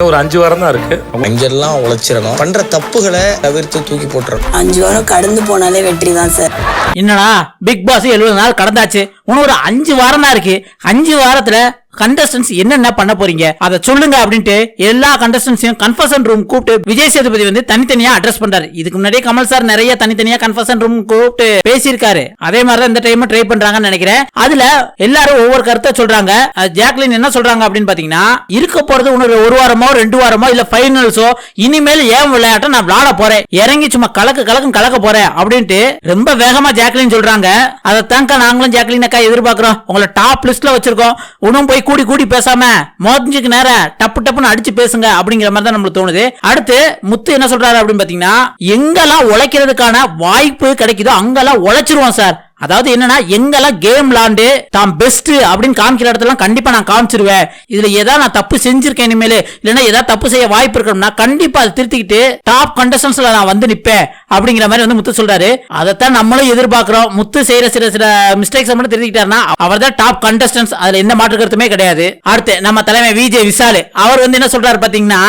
ஒரு 5 வாரம் தான் இருக்கு. அங்கெல்லாம் உழைச்சிடணும். பண்ற தப்புகளை தவிர்த்து தூக்கி போட்டுறணும். 5 வாரம் கடந்து போனாலே வெற்றி தான் சார். என்னடா பிக் பாஸ் 70 நாள் கடந்தாச்சு, இன்னும் ஒரு 5 வாரம் தான் இருக்கு. 5 வாரத்துல கண்டஸ்டன்ஸ் என்னென்ன பண்ண போறீங்க அதை சொல்லுங்க அப்படின்ட்டு எல்லா கண்டஸ்டன்ஸையும் கன்ஃபர்ஷன் ரூம் கூப்பிட்டு விஜய் சேதுபதி வந்து தனித்தனியா அட்ரஸ் பண்றாரு. இதுக்கு முன்னாடியே கமல் சார் நிறைய தனித்தனியா கன்ஃபர்ஷன் ரூம் கூப்பிட்டு பேசியிருக்காரு. அதே மாதிரிதான் இந்த டைம் ட்ரை பண்றாங்கன்னு நினைக்கிறேன். அதுல எல்லாரும் ஒவ்வொரு கருத்தை சொல்றாங்க. ஜாக்லின் என்ன சொல்றாங்க அப்படின்னு பாத்தீங்கன்னா, இருக்க போறது இன்னொரு 1 வாரமோ 2 வாரமோ இல்ல ஃபைனல்ஸோ, இனிமேல் ஏன் விளையாட்ட நான் விளையாட போறேன், இறங்கி சும்மா கலக்க போறேன் அப்படின்ட்டு ரொம்ப வேகமா ஜாக்லின் சொல்றாங்க. அதை தாங்க நாங்களும் ஜாக்லின் அக்கா எதிர்பார்க்கிறோம். உங்களை டாப் லிஸ்ட்ல வச்சிருக்கோம். உன்னும் போய் கூடி பேசாம மோதிஞ்சுக்கு நேர டப்புன்னு அடிச்சு பேசுங்க அப்படிங்கிற மாதிரி தான் நம்மளுக்கு தோணுது. அடுத்து முத்து என்ன சொல்றாரு அப்படின்னு பாத்தீங்கன்னா, எங்கெல்லாம் உழைக்கிறதுக்கான வாய்ப்பு கிடைக்குதோ அங்கெல்லாம் உழைச்சிருவோம் சார். அதாவது என்னன்னா, எங்கெல்லாம் கேம் விளாண்டு தான் பெஸ்ட் அப்படின்னு காமிக்கிற இடத்துல கண்டிப்பா நான் காமிச்சிருவேன். இதுல ஏதாவது நான் தப்பு செஞ்சிருக்கேன் இனிமேல், இல்லைன்னா ஏதாவது தப்பு செய்ய வாய்ப்பு இருக்கணும்னா கண்டிப்பா அதை திருத்திக்கிட்டு டாப் கண்டஸ்டன்ஸ்ல நான் வந்து நிப்பேன் அப்படிங்கிற மாதிரி வந்து முத்து சொல்றாரு. அதைத்தான் நம்மளும் எதிர்பார்க்கிறோம். முத்து செய்யற சில மிஸ்டேக்ஸ் மட்டும் திருத்திக்கிட்டாருன்னா அவர் தான் டாப் கண்டஸ்டன்ஸ். அதுல எந்த மாற்று கருத்துமே கிடையாது. அடுத்து நம்ம தலைமை விஜய் விஷால் அவர் வந்து என்ன சொல்றாரு பாத்தீங்கன்னா,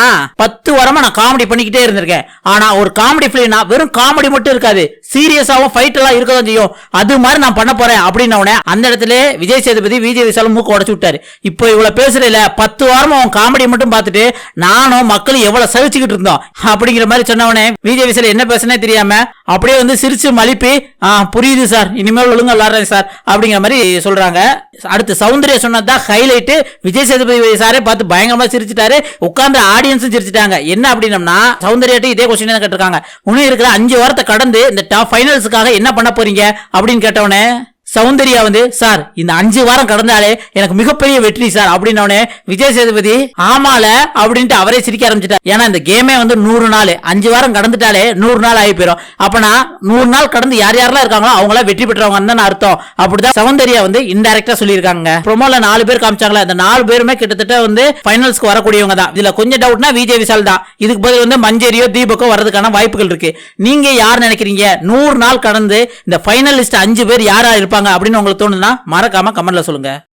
10 வாரமா நான் காமெடி பண்ணிக்கிட்டே இருந்திருக்கேன். ஆனா ஒரு காமெடி பிலிம்னா வெறும் காமெடி மட்டும் இருக்காது, சீரியஸாவும் ஃபைட் எல்லாம் இருக்கதான் செய்யும். அது மாதிரி நான் பண்ண போறேன் அப்படின்ன அந்த இடத்துல விஜய் சேதுபதி விஜய் விஷாலும் மூக்க உடைச்சு விட்டாரு. இப்போ இவ்வளவு பேசுறதுல 10 வாரமா அவன் காமெடி மட்டும் பார்த்துட்டு நானும் மக்களும் எவ்வளவு சகிச்சுக்கிட்டு இருந்தோம் அப்படிங்கிற மாதிரி சொன்னவனே விஜய் விஷால் என்ன பேசுனே தெரியாம அப்படியே வந்து சிரிச்சு மலிப்பி, புரியுது சார், இனிமேல் ஒழுங்கா விளாடுறேன் சார் அப்படிங்கிற மாதிரி சொல்றாங்க. அடுத்து சௌந்தர்யா சொன்னதான் ஹைலைட். விஜய் சேதுபதி சாரே பார்த்து பயங்கரமா சிரிச்சுட்டாரு. உட்கார்ந்து ஆடியன்ஸும் சிரிச்சுட்டாங்க. என்ன அப்படின்னம்னா, சௌந்தர்யாட்ட இதே கொஸ்டின் தான் கேட்டிருக்காங்க, இன்னும் இருக்கிற 5 வாரத்தை கடந்து இந்த டாப் ஃபைனல்ஸுக்காக என்ன பண்ண போறீங்க அப்படின்னு கேட்டவனே சௌந்தர்யா வந்து, சார் இந்த 5 வாரம் கடந்தாலே எனக்கு மிகப்பெரிய வெற்றி சார் அப்படின்னே விஜய் சேதுபதி ஆமால அப்படின்ட்டு அவரே சிரிக்க ஆரம்பிச்சிட்டார். ஏன்னா இந்த கேமே வந்து 100 நாள், 5 வாரம் கடந்துட்டாலே 100 நாள் ஆகி போயிடும். அப்பனா 100 நாள் கடந்து யாரெல்லாம் இருக்காங்களோ அவங்கள வெற்றி பெற்றவங்க தான் அர்த்தம். அப்படிதான் சௌந்தர்யா வந்து இன்டைரக்டா சொல்லியிருக்காங்க. ப்ரோமோல 4 பேர் காமிச்சாங்களா, அந்த 4 பேருமே கிட்டத்தட்ட வந்து ஃபைனல்ஸ்க்கு வரக்கூடியவங்க தான். இதுல கொஞ்சம் டவுட்னா விஜய் விஷால் தான். இதுக்கு பதில் வந்து மஞ்சரியோ தீபக்கோ வரதுக்கான வாய்ப்புகள் இருக்கு. நீங்க யார் நினைக்கிறீங்க 100 நாள் கடந்து இந்த ஃபைனலிஸ்ட் 5 பேர் யாரா இருப்பாங்க அப்படின்னு உங்களுக்கு தோணுதுன்னா மறக்காம கமெண்ட்ல சொல்லுங்க.